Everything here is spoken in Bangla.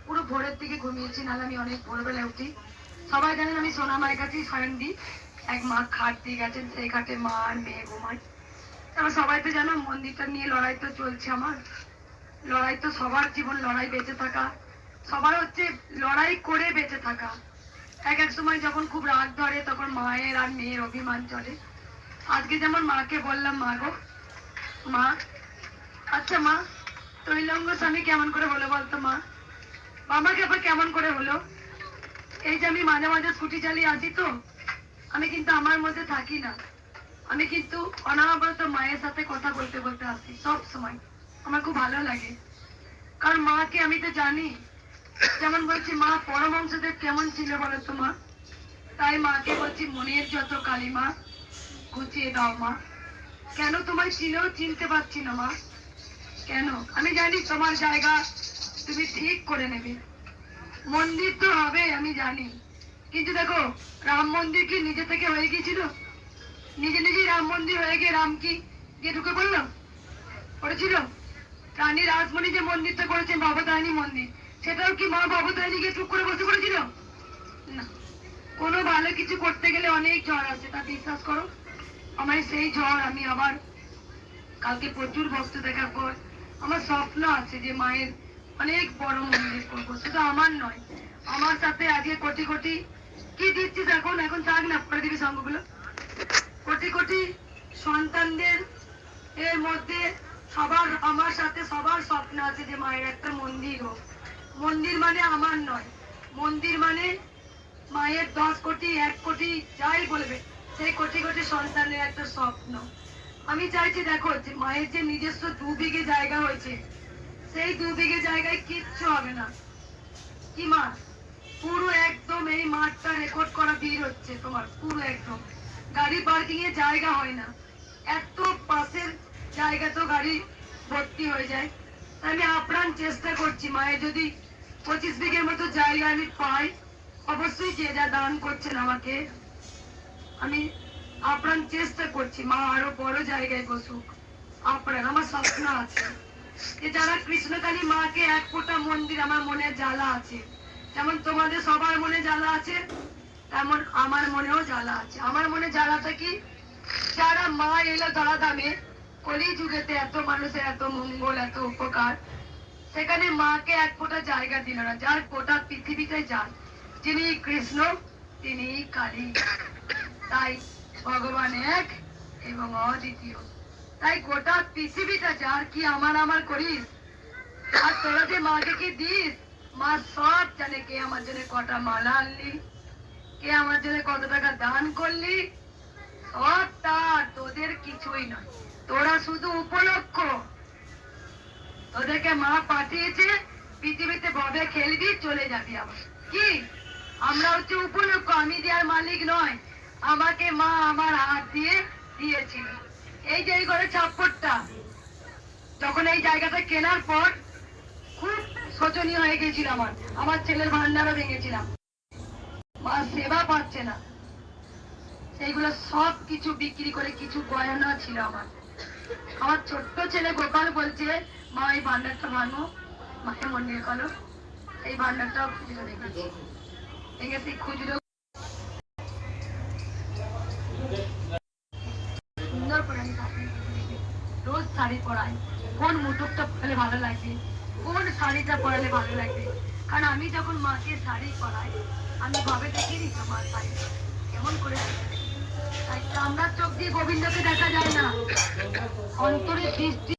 পুরো ভোরের দিকে ঘুমিয়েছি, নাহলে আমি অনেক ভোরবেলায় উঠি। সবাই জানেন আমি সোনা মায়ের কাছেই শয়ন দিই। এক মা খাট দিয়ে গেছেন, সেই খাটে মা আর মেয়ে ঘুমায়। এবার সবাই তো জানো মন্দিরটা নিয়ে লড়াই তো চলছে আমার। লড়াই তো সবার জীবন, লড়াই বেঁচে থাকা সবার হচ্ছে, লড়াই করে বেঁচে থাকা। এক এক সময় যখন খুব রাগ ধরে তখন মায়ের আর মেয়ের অভিমান চলে। আজকে যেমন মাকে বললাম, মা গো মা, আচ্ছা মা তৈলঙ্গ স্বামী কেমন করে হলো বলতো মা? বাবাকে আবার কেমন করে হলো? এই যে আমি মাঝে মাঝে স্কুটি চালিয়ে আসি তো, আমি কিন্তু আমার মধ্যে থাকি না। আমি কিন্তু অনাবরত মায়ের সাথে কথা বলতে বলতে আসি সব সময়। আমার খুব ভালো লাগে, কারণ মাকে আমি তো জানি। যেমন বলছি মা পরমহংসদেব কেমন ছিল বলতো মা? তাই মাকে বলছি মনের যত কালিমা গুছিয়ে দাও মা। কেন তোমায় চিনেও চিনতে পারছি না মা? কেন? আমি জানি তোমার জায়গা তুমি ঠিক করে নেবে, মন্দির তো হবে আমি জানি। কিন্তু দেখো, রাম মন্দির কি নিজে থেকে হয়ে গিয়েছিল? নিজে নিজেই রাম মন্দির হয়ে গিয়ে রাম কি গিয়ে ঢুকে পড়লো? করেছিল? রানী রাসমণি যে মন্দিরটা করেছেন ভবতারিণী মন্দির, সেটাও কি মা ভবতারিণী গিয়ে চুপ করে বসে করেছিল? না। কোনো ভালো কিছু করতে গেলে অনেক ঝড় আছে, তা বিশ্বাস করো। আমার সেই ঝড় আমি আবার কালকে প্রচুর ভক্ত দেখার পর আমার স্বপ্ন আছে যে মায়ের অনেক বড় মন্দির করবো। শুধু আমার নয়, আমার সাথে আজকে কোটি কোটি কি দিচ্ছিস এখন এখন থাক না, পরে দিবি সঙ্গগুলো। কোটি কোটি সন্তানদের এর মধ্যে সবার, আমার সাথে সবার স্বপ্ন আছে যে মায়ের একটা মন্দির হোক। মন্দির মানে আমার নয়, মন্দির মানে মায়ের 10 কোটি 1 কোটি যাই বলবে, সেই কোটি কোটি সন্তানের একটা স্বপ্ন। আমি চাইছি দেখো যে মায়ের যে নিজস্ব 2 বিঘে জায়গা হয়েছে, সেই 2 বিঘে জায়গায় কিচ্ছু হবে না। কি মা? পুরো একদম এই মাঠটা রেকর্ড করা ভিড় হচ্ছে তোমার, পুরো একদম গাড়ি পার্কিং এর জায়গা হয় না, এত পাশের জায়গা তো গাড়ি ভর্তি হয়ে যায়। আমি আপ্রাণ চেষ্টা করছি মায়ের যদি 25 বিঘের মতো জায়গা আমি পাই, অবশ্যই যে যা দান করছেন আমাকে, আমি আপ্রাণ চেষ্টা করছি মা আরো বড় জায়গায় বসুক। আপ্রাণ আমার স্বপ্ন আছে যে যারা কৃষ্ণকালী মাকে 1 ফোঁটা মন্দির, আমার মনে জ্বালা আছে। যেমন তোমাদের সবার মনে জ্বালা আছে, তেমন আমার মনেও জ্বালা আছে। আমার মনে জ্বালাটা কি, যারা মা এলো ধরাধামে কলি যুগেতে, এত মানুষের এত মঙ্গল এত উপকার, সেখানে মাকে 1 ফোঁটা জায়গা দিল না। যার গোটা পৃথিবীতে যান, যিনি কৃষ্ণ তিনি কালী, তাই ভগবান এক এবং অদ্বিতীয়। তাই গোটা পৃথিবীটা যার, কি আমার আমার করিস? আর তোরা যে মাকে কি দিস, মা সব জানে কে আমার জন্য কটা মালা আনলি, কে আমার জন্য কত টাকা দান করলি, সব তার, তোদের কিছুই নয়। তোরা শুধু উপলক্ষ। তোদেরকে মা পাঠিয়েছে পৃথিবীতে ভবে খেলবি, চলে যাবি আবার। কি আমরা হচ্ছে উপলক্ষ, আমি দেওয়ার মালিক নয়। আমাকে মা আমার হাত দিয়ে দিয়েছিল। এই যে এই ঘরে ছাপ্পরটা, যখন এই জায়গাটা কেনার পর খুব শোচনীয় হয়ে গেছিল আমার, আমার ছেলের ভান্ডারও ভেঙেছিলাম। মা সেবা পাচ্ছে না, সেইগুলো সব কিছু বিক্রি করে কিছু গয়না ছিল আমার। আমার ছোট্ট ছেলে গোপাল বলছে মা এই ভান্ডারটা ভাঙো, মাকে মন্দির করো। এই ভান্ডারটাও খুচরো রেখেছি, ভেঙে সেই খুচরো সুন্দর করে আমি রোজ শাড়ি পরাই। কোন মুটুকটা পরালে ভালো লাগবে, কোন শাড়িটা পরালে ভালো লাগবে। কারণ আমি যখন মাকে শাড়ি পরাই, আমি ভাবে দেখিনি তো মা শাড়ি কেমন করে। তাই চামড়ার চোখ দিয়ে গোবিন্দকে দেখা যায় না, অন্তরে সৃষ্টি